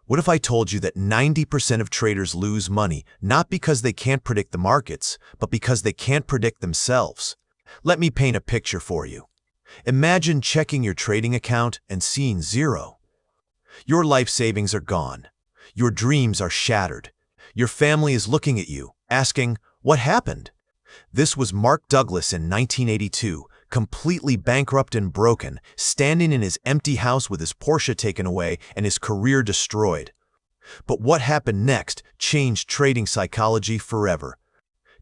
What if I told you that 90% of traders lose money, not because they can't predict the markets, but because they can't predict themselves? Let me paint a picture for you. Imagine checking your trading account and seeing zero. Your life savings are gone. Your dreams are shattered. Your family is looking at you, asking, "What happened?" This was Mark Douglas in 1982, completely bankrupt and broken, standing in his empty house with his Porsche taken away and his career destroyed. But what happened next changed trading psychology forever.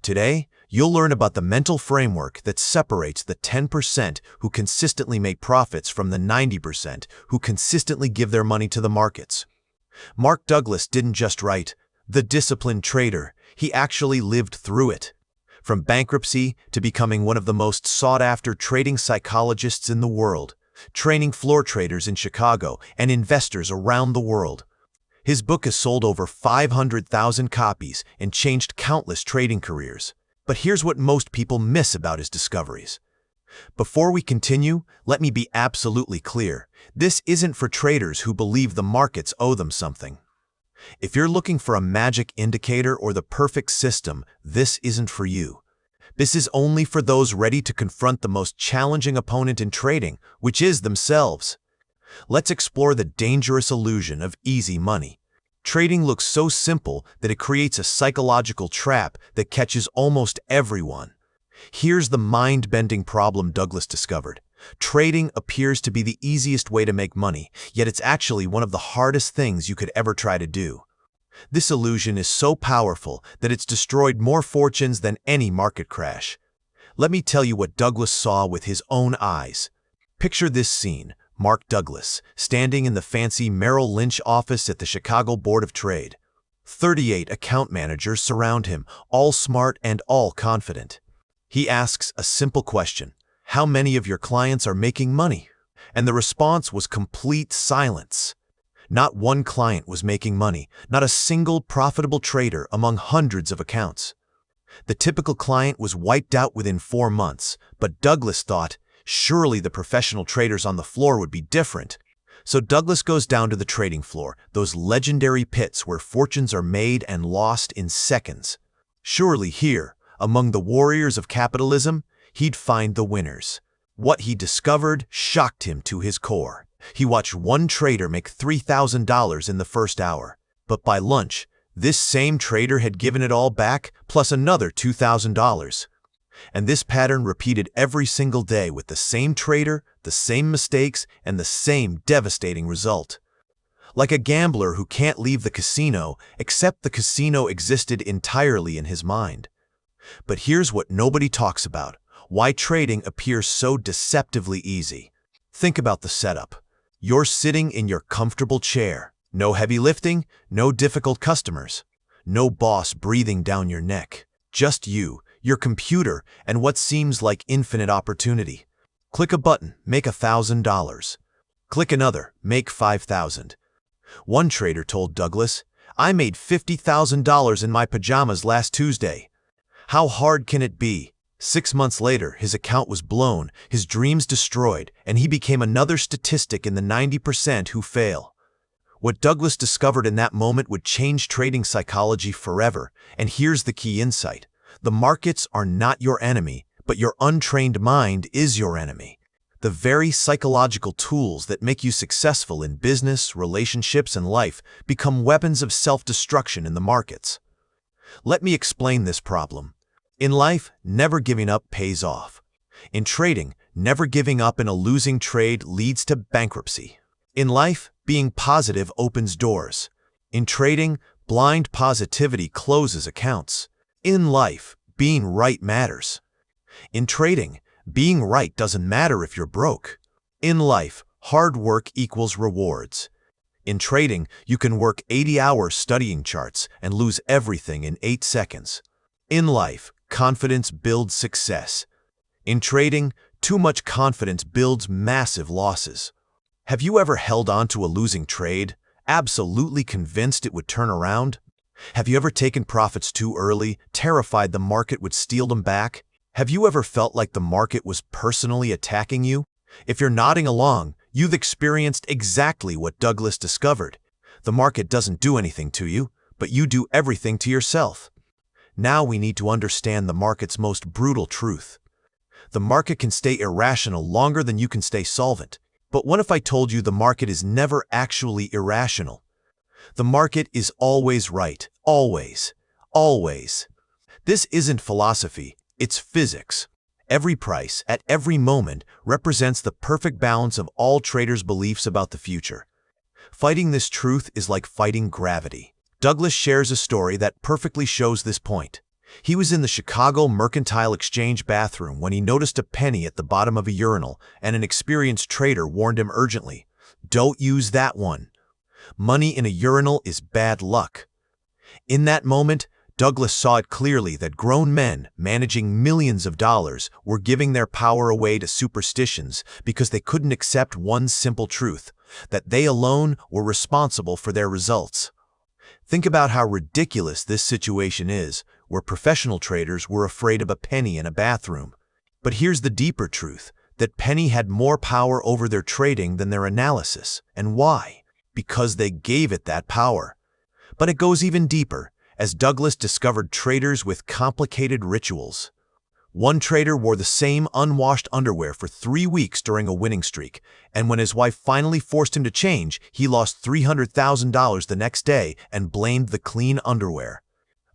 Today, you'll learn about the mental framework that separates the 10% who consistently make profits from the 90% who consistently give their money to the markets. Mark Douglas didn't just write The Disciplined Trader, he actually lived through it. From bankruptcy to becoming one of the most sought-after trading psychologists in the world, training floor traders in Chicago and investors around the world. His book has sold over 500,000 copies and changed countless trading careers. But here's what most people miss about his discoveries. Before we continue, let me be absolutely clear. This isn't for traders who believe the markets owe them something. If you're looking for a magic indicator or the perfect system, this isn't for you. This is only for those ready to confront the most challenging opponent in trading, which is themselves. Let's explore the dangerous illusion of easy money. Trading looks so simple that it creates a psychological trap that catches almost everyone. Here's the mind-bending problem Douglas discovered. Trading appears to be the easiest way to make money, yet it's actually one of the hardest things you could ever try to do. This illusion is so powerful that it's destroyed more fortunes than any market crash. Let me tell you what Douglas saw with his own eyes. Picture this scene: Mark Douglas, standing in the fancy Merrill Lynch office at the Chicago Board of Trade. 38 account managers surround him, all smart and all confident. He asks a simple question: how many of your clients are making money? And the response was complete silence. Not one client was making money, not a single profitable trader among hundreds of accounts. The typical client was wiped out within 4 months, but Douglas thought, surely the professional traders on the floor would be different. So Douglas goes down to the trading floor, those legendary pits where fortunes are made and lost in seconds. Surely here, among the warriors of capitalism, he'd find the winners. What he discovered shocked him to his core. He watched one trader make $3,000 in the first hour. But by lunch, this same trader had given it all back, plus another $2,000. And this pattern repeated every single day with the same trader, the same mistakes, and the same devastating result. Like a gambler who can't leave the casino, except the casino existed entirely in his mind. But here's what nobody talks about: why trading appears so deceptively easy. Think about the setup. You're sitting in your comfortable chair. No heavy lifting, no difficult customers, no boss breathing down your neck. Just you, your computer, and what seems like infinite opportunity. Click a button, make $1,000. Click another, make $5,000. One trader told Douglas, "I made $50,000 in my pajamas last Tuesday. How hard can it be?" 6 months later, his account was blown, his dreams destroyed, and he became another statistic in the 90% who fail. What Douglas discovered in that moment would change trading psychology forever, and here's the key insight. The markets are not your enemy, but your untrained mind is your enemy. The very psychological tools that make you successful in business, relationships, and life become weapons of self-destruction in the markets. Let me explain this problem. In life, never giving up pays off. In trading, never giving up in a losing trade leads to bankruptcy. In life, being positive opens doors. In trading, blind positivity closes accounts. In life, being right matters. In trading, being right doesn't matter if you're broke. In life, hard work equals rewards. In trading, you can work 80 hours studying charts and lose everything in 8 seconds. In life, confidence builds success. In trading, too much confidence builds massive losses. Have you ever held on to a losing trade, absolutely convinced it would turn around? Have you ever taken profits too early, terrified the market would steal them back? Have you ever felt like the market was personally attacking you? If you're nodding along, you've experienced exactly what Douglas discovered. The market doesn't do anything to you, but you do everything to yourself. Now we need to understand the market's most brutal truth. The market can stay irrational longer than you can stay solvent. But what if I told you the market is never actually irrational? The market is always right. Always. Always. This isn't philosophy, it's physics. Every price, at every moment, represents the perfect balance of all traders' beliefs about the future. Fighting this truth is like fighting gravity. Douglas shares a story that perfectly shows this point. He was in the Chicago Mercantile Exchange bathroom when he noticed a penny at the bottom of a urinal, and an experienced trader warned him urgently, "Don't use that one. Money in a urinal is bad luck." In that moment, Douglas saw it clearly that grown men managing millions of dollars were giving their power away to superstitions because they couldn't accept one simple truth, that they alone were responsible for their results. Think about how ridiculous this situation is, where professional traders were afraid of a penny in a bathroom. But here's the deeper truth, that penny had more power over their trading than their analysis. And why? Because they gave it that power. But it goes even deeper, as Douglas discovered traders with complicated rituals. One trader wore the same unwashed underwear for 3 weeks during a winning streak, and when his wife finally forced him to change, he lost $300,000 the next day and blamed the clean underwear.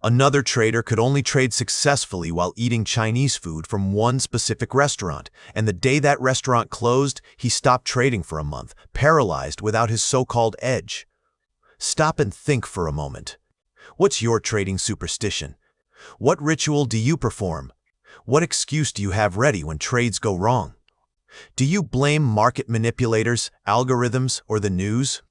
Another trader could only trade successfully while eating Chinese food from one specific restaurant, and the day that restaurant closed, he stopped trading for a month, paralyzed without his so-called edge. Stop and think for a moment. What's your trading superstition? What ritual do you perform? What excuse do you have ready when trades go wrong? Do you blame market manipulators, algorithms, or the news?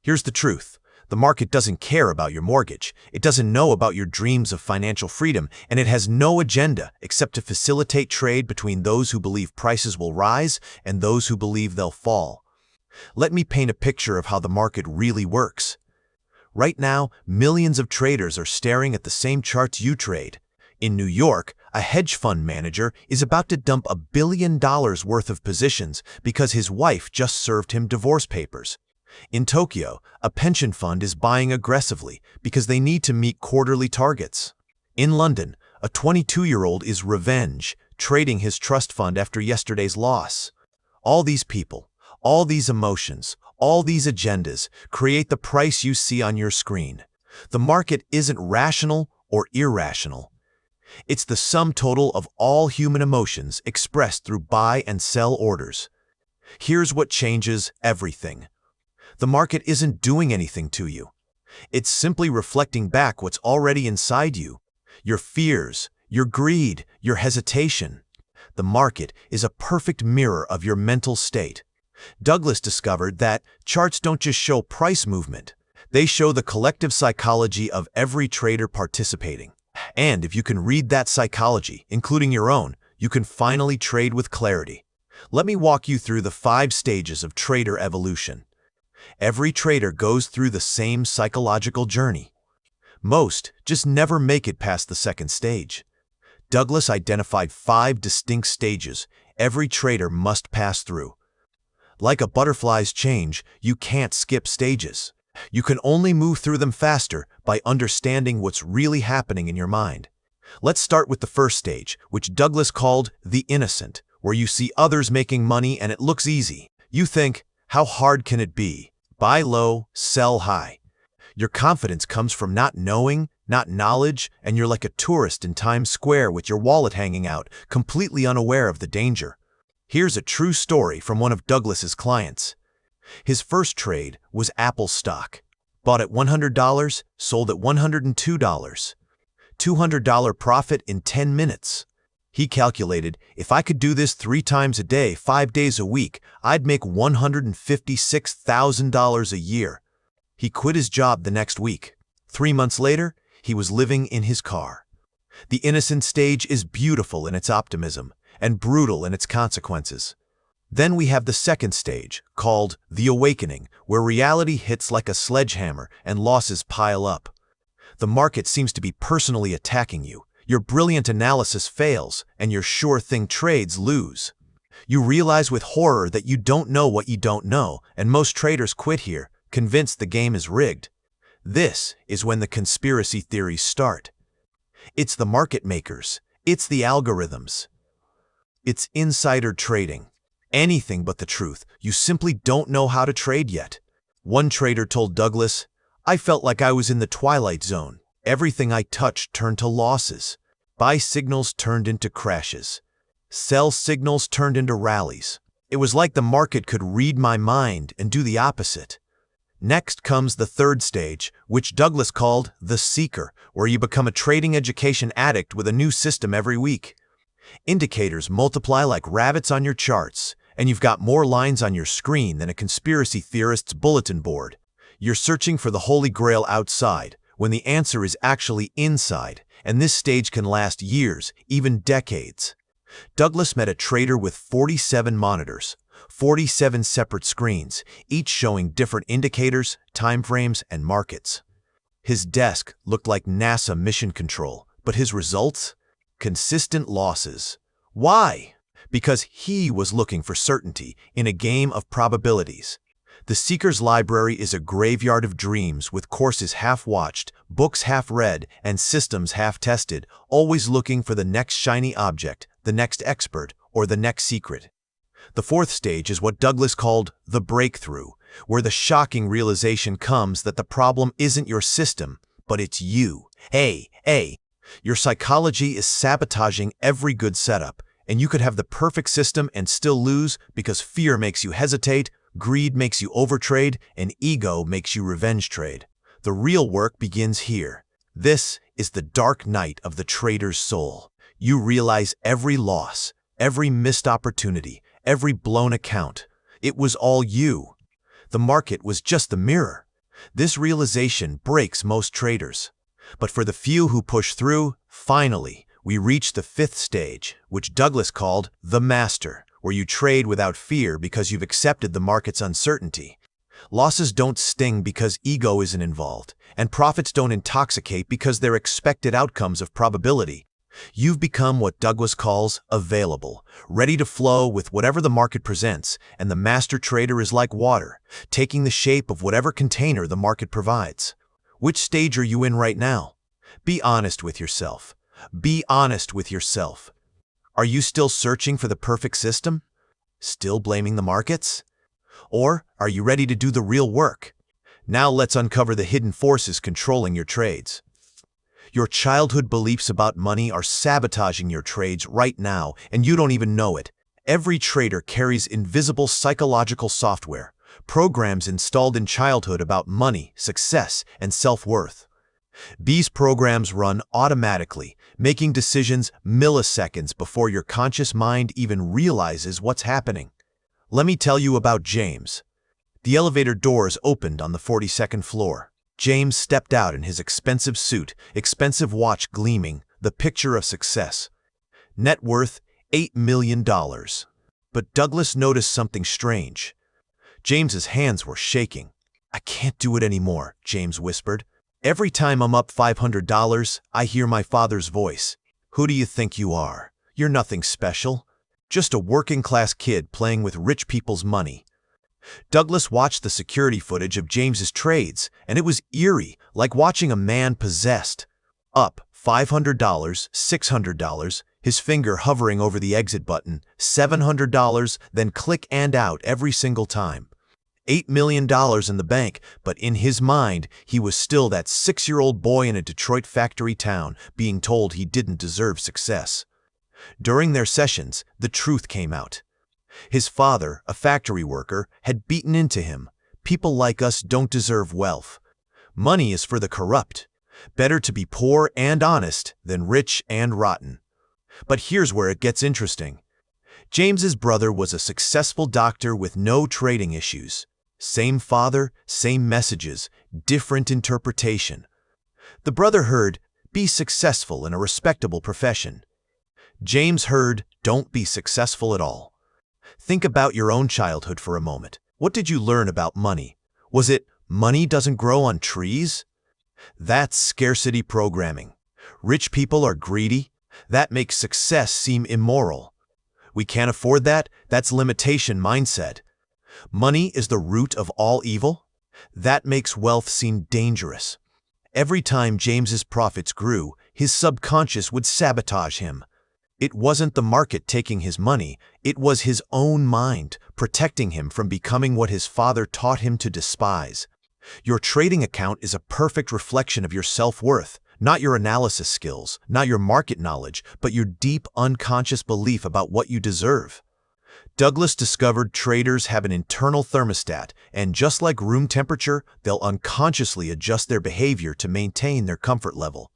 Here's the truth. The market doesn't care about your mortgage. It doesn't know about your dreams of financial freedom, and it has no agenda except to facilitate trade between those who believe prices will rise and those who believe they'll fall. Let me paint a picture of how the market really works. Right now, millions of traders are staring at the same charts you trade. In New York, a hedge fund manager is about to dump $1 billion worth of positions because his wife just served him divorce papers. In Tokyo, a pension fund is buying aggressively because they need to meet quarterly targets. In London, a 22-year-old is revenge, trading his trust fund after yesterday's loss. All these people, all these emotions, all these agendas create the price you see on your screen. The market isn't rational or irrational. It's the sum total of all human emotions expressed through buy and sell orders. Here's what changes everything. The market isn't doing anything to you. It's simply reflecting back what's already inside you. Your fears, your greed, your hesitation. The market is a perfect mirror of your mental state. Douglas discovered that charts don't just show price movement. They show the collective psychology of every trader participating. And if you can read that psychology, including your own, you can finally trade with clarity. Let me walk you through the 5 stages of trader evolution. Every trader goes through the same psychological journey. Most just never make it past the 2nd stage. Douglas identified 5 distinct stages every trader must pass through. Like a butterfly's change, you can't skip stages. You can only move through them faster by understanding what's really happening in your mind. Let's start with the 1st stage, which Douglas called the innocent, where you see others making money and it looks easy. You think, how hard can it be? Buy low, sell high. Your confidence comes from not knowing, not knowledge, and you're like a tourist in Times Square with your wallet hanging out, completely unaware of the danger. Here's a true story from one of Douglas's clients. His first trade was Apple stock. Bought at $100, sold at $102. $200 profit in 10 minutes. He calculated, if I could do this 3 times a day, 5 days a week, I'd make $156,000 a year. He quit his job the next week. 3 months later, he was living in his car. The innocent stage is beautiful in its optimism and brutal in its consequences. Then we have the 2nd stage, called the awakening, where reality hits like a sledgehammer and losses pile up. The market seems to be personally attacking you. Your brilliant analysis fails, and your sure-thing trades lose. You realize with horror that you don't know what you don't know, and most traders quit here, convinced the game is rigged. This is when the conspiracy theories start. It's the market makers. It's the algorithms. It's insider trading. Anything but the truth. You simply don't know how to trade yet. One trader told Douglas, "I felt like I was in the twilight zone. Everything I touched turned to losses. Buy signals turned into crashes. Sell signals turned into rallies. It was like the market could read my mind and do the opposite." Next comes the third stage, which Douglas called the seeker, where you become a trading education addict with a new system every week. Indicators multiply like rabbits on your charts, and you've got more lines on your screen than a conspiracy theorist's bulletin board. You're searching for the Holy Grail outside, when the answer is actually inside, and this stage can last years, even decades. Douglas met a trader with 47 monitors, 47 separate screens, each showing different indicators, timeframes, and markets. His desk looked like NASA mission control, but his results? Consistent losses. Why? Because he was looking for certainty in a game of probabilities. The Seeker's Library is a graveyard of dreams with courses half-watched, books half-read, and systems half-tested, always looking for the next shiny object, the next expert, or the next secret. The fourth stage is what Douglas called the breakthrough, where the shocking realization comes that the problem isn't your system, but it's you. Hey, your psychology is sabotaging every good setup, and you could have the perfect system and still lose because fear makes you hesitate, greed makes you overtrade, and ego makes you revenge trade. The real work begins here. This is the dark night of the trader's soul. You realize every loss, every missed opportunity, every blown account. It was all you. The market was just the mirror. This realization breaks most traders. But for the few who push through, finally, we reach the fifth stage, which Douglas called the master, where you trade without fear because you've accepted the market's uncertainty. Losses don't sting because ego isn't involved, and profits don't intoxicate because they're expected outcomes of probability. You've become what Douglas calls available, ready to flow with whatever the market presents, and the master trader is like water, taking the shape of whatever container the market provides. Which stage are you in right now? Be honest with yourself. Be honest with yourself. Are you still searching for the perfect system? Still blaming the markets? Or are you ready to do the real work? Now let's uncover the hidden forces controlling your trades. Your childhood beliefs about money are sabotaging your trades right now, and you don't even know it. Every trader carries invisible psychological software, programs installed in childhood about money, success, and self-worth. These programs run automatically, making decisions milliseconds before your conscious mind even realizes what's happening. Let me tell you about James. The elevator doors opened on the 42nd floor. James stepped out in his expensive suit, expensive watch gleaming, the picture of success. Net worth, $8 million. But Douglas noticed something strange. James's hands were shaking. "I can't do it anymore," James whispered. "Every time I'm up $500, I hear my father's voice. Who do you think you are? You're nothing special. Just a working-class kid playing with rich people's money." Douglas watched the security footage of James's trades, and it was eerie, like watching a man possessed. Up $500, $600, his finger hovering over the exit button, $700, then click and out every single time. $8 million in the bank, but in his mind, he was still that 6-year-old boy in a Detroit factory town being told he didn't deserve success. During their sessions, the truth came out. His father, a factory worker, had beaten into him. People like us don't deserve wealth. Money is for the corrupt. Better to be poor and honest than rich and rotten. But here's where it gets interesting. James's brother was a successful doctor with no trading issues. Same father, same messages, different interpretation. The brother heard, "Be successful in a respectable profession." James heard, "Don't be successful at all." Think about your own childhood for a moment. What did you learn about money? Was it, money doesn't grow on trees? That's scarcity programming. Rich people are greedy. That makes success seem immoral. We can't afford that. That's limitation mindset. Money is the root of all evil. That makes wealth seem dangerous. Every time James's profits grew, his subconscious would sabotage him. It wasn't the market taking his money, it was his own mind, protecting him from becoming what his father taught him to despise. Your trading account is a perfect reflection of your self-worth, not your analysis skills, not your market knowledge, but your deep unconscious belief about what you deserve. Douglas discovered traders have an internal thermostat, and just like room temperature, they'll unconsciously adjust their behavior to maintain their comfort level.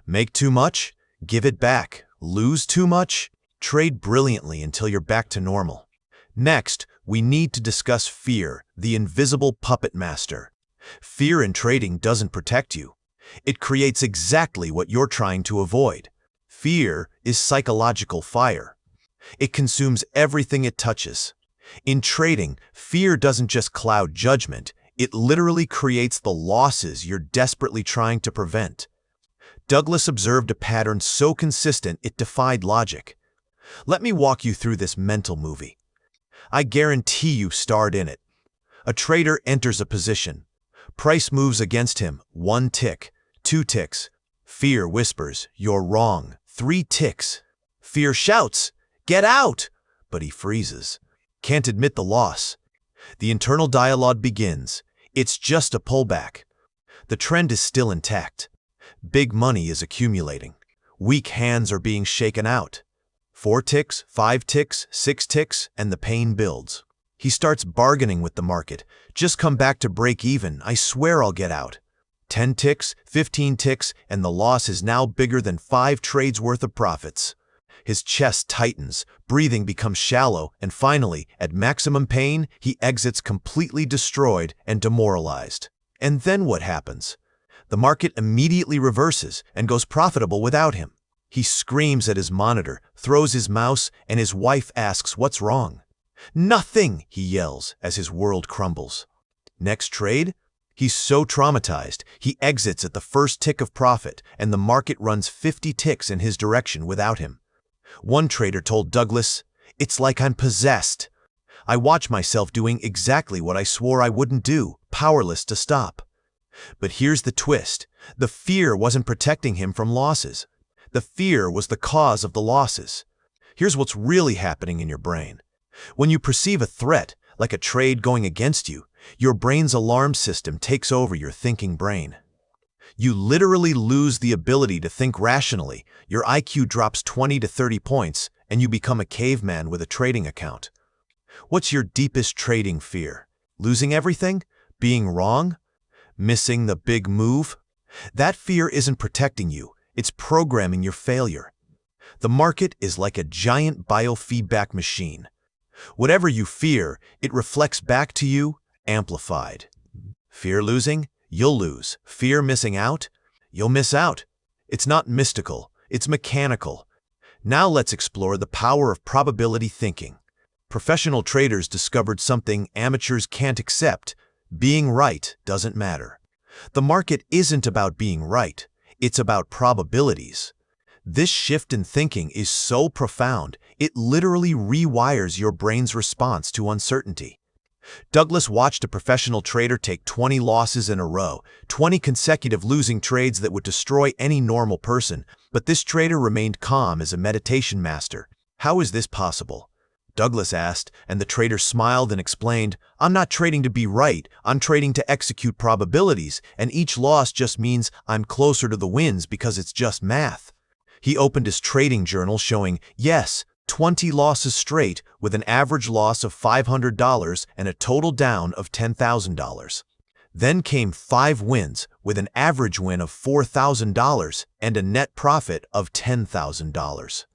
Make too much? Give it back. Lose too much? Trade brilliantly until you're back to normal. Next, we need to discuss fear, the invisible puppet master. Fear in trading doesn't protect you. It creates exactly what you're trying to avoid. Fear is psychological fire. It consumes everything it touches. In trading, fear doesn't just cloud judgment, it literally creates the losses you're desperately trying to prevent. Douglas observed a pattern so consistent it defied logic. Let me walk you through this mental movie. I guarantee you starred in it. A trader enters a position. Price moves against him, 1 tick, 2 ticks. Fear whispers, "You're wrong." 3 ticks. Fear shouts, "Get out!" But he freezes. Can't admit the loss. The internal dialogue begins. It's just a pullback. The trend is still intact. Big money is accumulating. Weak hands are being shaken out. 4 ticks, 5 ticks, 6 ticks, and the pain builds. He starts bargaining with the market. "Just come back to break even. I swear I'll get out." 10 ticks, 15 ticks, and the loss is now bigger than 5 trades worth of profits. His chest tightens, breathing becomes shallow, and finally, at maximum pain, he exits completely destroyed and demoralized. And then what happens? The market immediately reverses and goes profitable without him. He screams at his monitor, throws his mouse, and his wife asks what's wrong. "Nothing!" he yells as his world crumbles. Next trade? He's so traumatized, he exits at the first tick of profit, and the market runs 50 ticks in his direction without him. One trader told Douglas, "It's like I'm possessed. I watch myself doing exactly what I swore I wouldn't do, powerless to stop." But here's the twist. The fear wasn't protecting him from losses. The fear was the cause of the losses. Here's what's really happening in your brain. When you perceive a threat, like a trade going against you, your brain's alarm system takes over your thinking brain. You literally lose the ability to think rationally. Your IQ drops 20 to 30 points, and you become a caveman with a trading account. What's your deepest trading fear? Losing everything? Being wrong? Missing the big move? That fear isn't protecting you. It's programming your failure. The market is like a giant biofeedback machine. Whatever you fear, it reflects back to you, amplified. Fear losing? You'll lose. Fear missing out? You'll miss out. It's not mystical, it's mechanical. Now let's explore the power of probability thinking. Professional traders discovered something amateurs can't accept. Being right doesn't matter. The market isn't about being right, it's about probabilities. This shift in thinking is so profound, it literally rewires your brain's response to uncertainty. Douglas watched a professional trader take 20 losses in a row, 20 consecutive losing trades that would destroy any normal person, but this trader remained calm as a meditation master. "How is this possible?" Douglas asked, and the trader smiled and explained, "I'm not trading to be right, I'm trading to execute probabilities, and each loss just means I'm closer to the wins because it's just math." He opened his trading journal showing, yes, 20 losses straight with an average loss of $500 and a total down of $10,000. Then came 5 wins with an average win of $4,000 and a net profit of $10,000.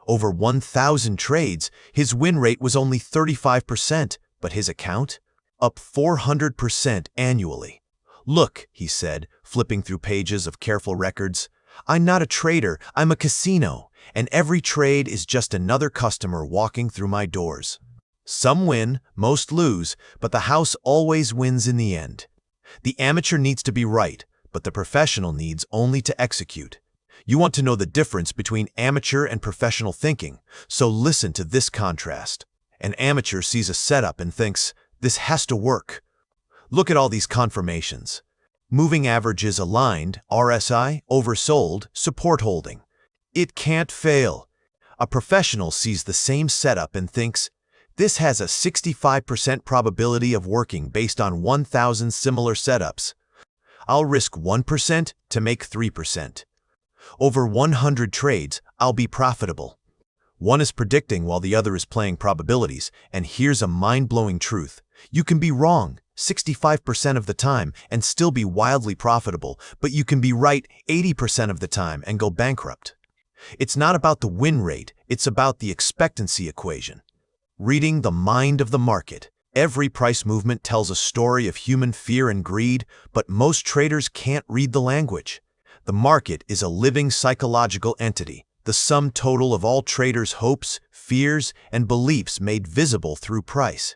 Over 1,000 trades, his win rate was only 35%, but his account? Up 400% annually. "Look," he said, flipping through pages of careful records, "I'm not a trader, I'm a casino, and every trade is just another customer walking through my doors. Some win, most lose, but the house always wins in the end. The amateur needs to be right, but the professional needs only to execute." You want to know the difference between amateur and professional thinking, so listen to this contrast. An amateur sees a setup and thinks, "This has to work." Look at all these confirmations. Moving averages aligned, RSI, oversold, support holding. It can't fail. A professional sees the same setup and thinks, this has a 65% probability of working based on 1,000 similar setups. I'll risk 1% to make 3%. Over 100 trades, I'll be profitable. One is predicting while the other is playing probabilities, and here's a mind-blowing truth. You can be wrong 65% of the time and still be wildly profitable, but you can be right 80% of the time and go bankrupt. It's not about the win rate, it's about the expectancy equation. Reading the mind of the market. Every price movement tells a story of human fear and greed, but most traders can't read the language. The market is a living psychological entity, the sum total of all traders' hopes, fears, and beliefs made visible through price.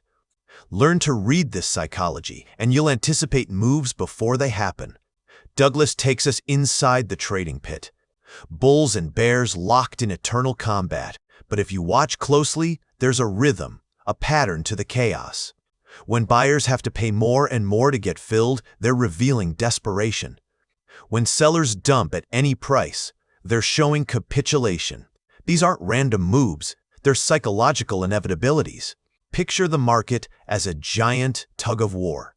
Learn to read this psychology, and you'll anticipate moves before they happen. Douglas takes us inside the trading pit. Bulls and bears locked in eternal combat, but if you watch closely, there's a rhythm, a pattern to the chaos. When buyers have to pay more and more to get filled, they're revealing desperation. When sellers dump at any price, they're showing capitulation. These aren't random moves, they're psychological inevitabilities. Picture the market as a giant tug-of-war.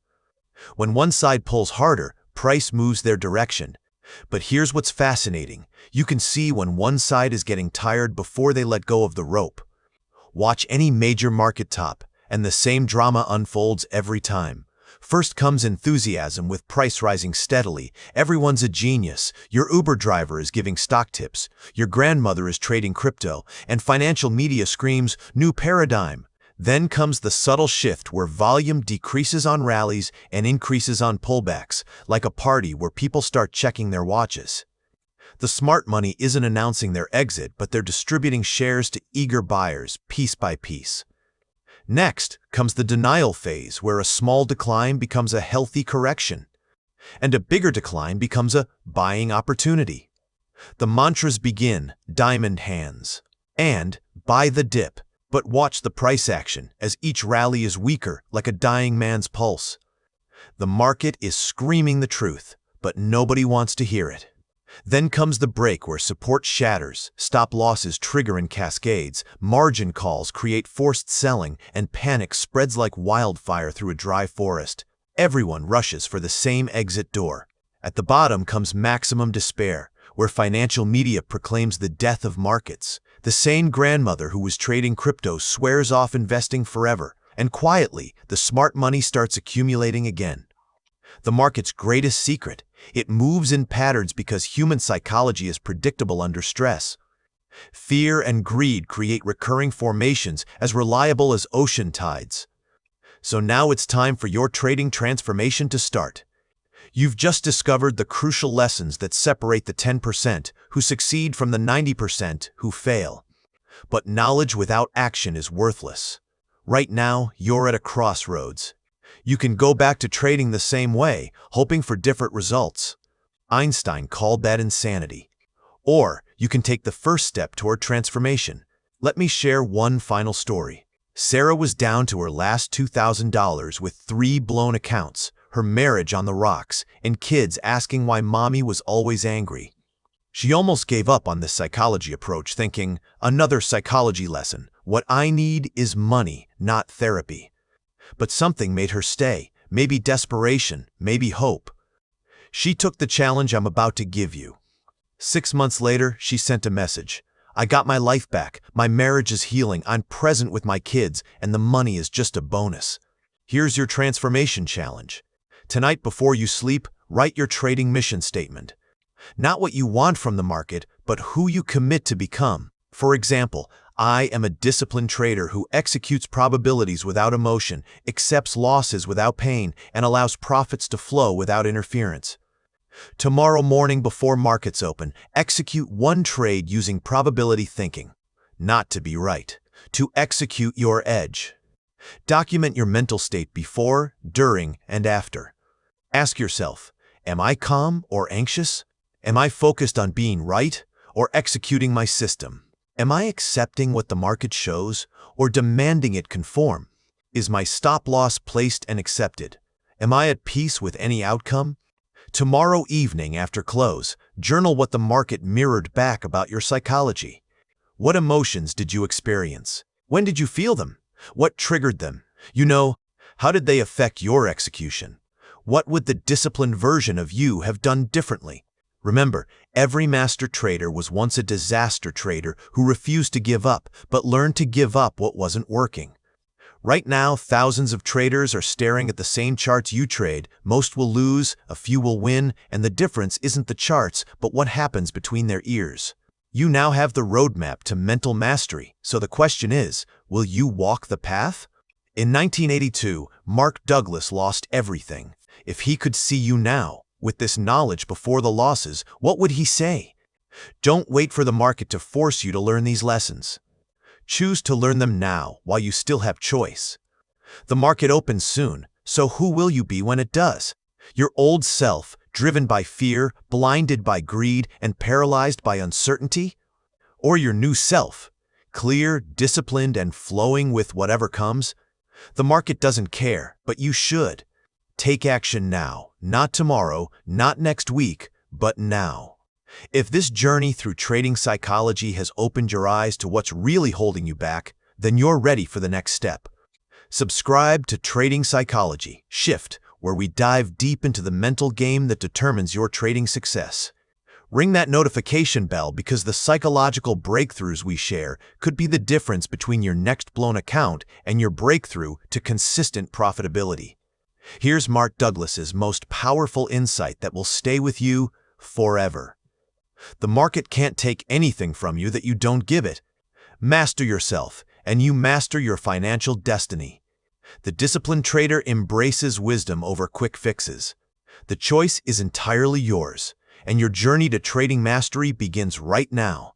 When one side pulls harder, price moves their direction. But here's what's fascinating. You can see when one side is getting tired before they let go of the rope. Watch any major market top, and the same drama unfolds every time. First comes enthusiasm with price rising steadily. Everyone's a genius. Your Uber driver is giving stock tips. Your grandmother is trading crypto, and financial media screams, new paradigm. Then comes the subtle shift where volume decreases on rallies and increases on pullbacks, like a party where people start checking their watches. The smart money isn't announcing their exit, but they're distributing shares to eager buyers, piece by piece. Next comes the denial phase, where a small decline becomes a healthy correction, and a bigger decline becomes a buying opportunity. The mantras begin, diamond hands, and buy the dip. But watch the price action as each rally is weaker, like a dying man's pulse. The market is screaming the truth, but nobody wants to hear it. Then comes the break where support shatters, stop losses trigger in cascades, margin calls create forced selling, and panic spreads like wildfire through a dry forest. Everyone rushes for the same exit door. At the bottom comes maximum despair, where financial media proclaims the death of markets. The sane grandmother who was trading crypto swears off investing forever, and quietly, the smart money starts accumulating again. The market's greatest secret, it moves in patterns because human psychology is predictable under stress. Fear and greed create recurring formations as reliable as ocean tides. So now it's time for your trading transformation to start. You've just discovered the crucial lessons that separate the 10% who succeed from the 90% who fail. But knowledge without action is worthless. Right now, you're at a crossroads. You can go back to trading the same way, hoping for different results. Einstein called that insanity. Or you can take the first step toward transformation. Let me share one final story. Sarah was down to her last $2,000 with 3 blown accounts, her marriage on the rocks, and kids asking why mommy was always angry. She almost gave up on this psychology approach, thinking, another psychology lesson. What I need is money, not therapy. But something made her stay, maybe desperation, maybe hope. She took the challenge I'm about to give you. 6 months later, she sent a message. I got my life back, my marriage is healing, I'm present with my kids, and the money is just a bonus. Here's your transformation challenge. Tonight before you sleep, write your trading mission statement. Not what you want from the market, but who you commit to become. For example, I am a disciplined trader who executes probabilities without emotion, accepts losses without pain, and allows profits to flow without interference. Tomorrow morning before markets open, execute one trade using probability thinking. Not to be right, to execute your edge. Document your mental state before, during, and after. Ask yourself, am I calm or anxious? Am I focused on being right or executing my system? Am I accepting what the market shows or demanding it conform? Is my stop loss placed and accepted? Am I at peace with any outcome? Tomorrow evening after close, journal what the market mirrored back about your psychology. What emotions did you experience? When did you feel them? What triggered them? How did they affect your execution? What would the disciplined version of you have done differently? Remember, every master trader was once a disaster trader who refused to give up, but learned to give up what wasn't working. Right now, thousands of traders are staring at the same charts you trade. Most will lose, a few will win, and the difference isn't the charts, but what happens between their ears. You now have the roadmap to mental mastery, so the question is, will you walk the path? In 1982, Mark Douglas lost everything. If he could see you now, with this knowledge before the losses, what would he say? Don't wait for the market to force you to learn these lessons. Choose to learn them now while you still have choice. The market opens soon, so who will you be when it does? Your old self, driven by fear, blinded by greed, and paralyzed by uncertainty? Or your new self, clear, disciplined, and flowing with whatever comes? The market doesn't care, but you should. Take action now, not tomorrow, not next week, but now. If this journey through trading psychology has opened your eyes to what's really holding you back, then you're ready for the next step. Subscribe to Trading Psychology Shift, where we dive deep into the mental game that determines your trading success. Ring that notification bell because the psychological breakthroughs we share could be the difference between your next blown account and your breakthrough to consistent profitability. Here's Mark Douglas's most powerful insight that will stay with you forever. The market can't take anything from you that you don't give it. Master yourself, and you master your financial destiny. The disciplined trader embraces wisdom over quick fixes. The choice is entirely yours, and your journey to trading mastery begins right now.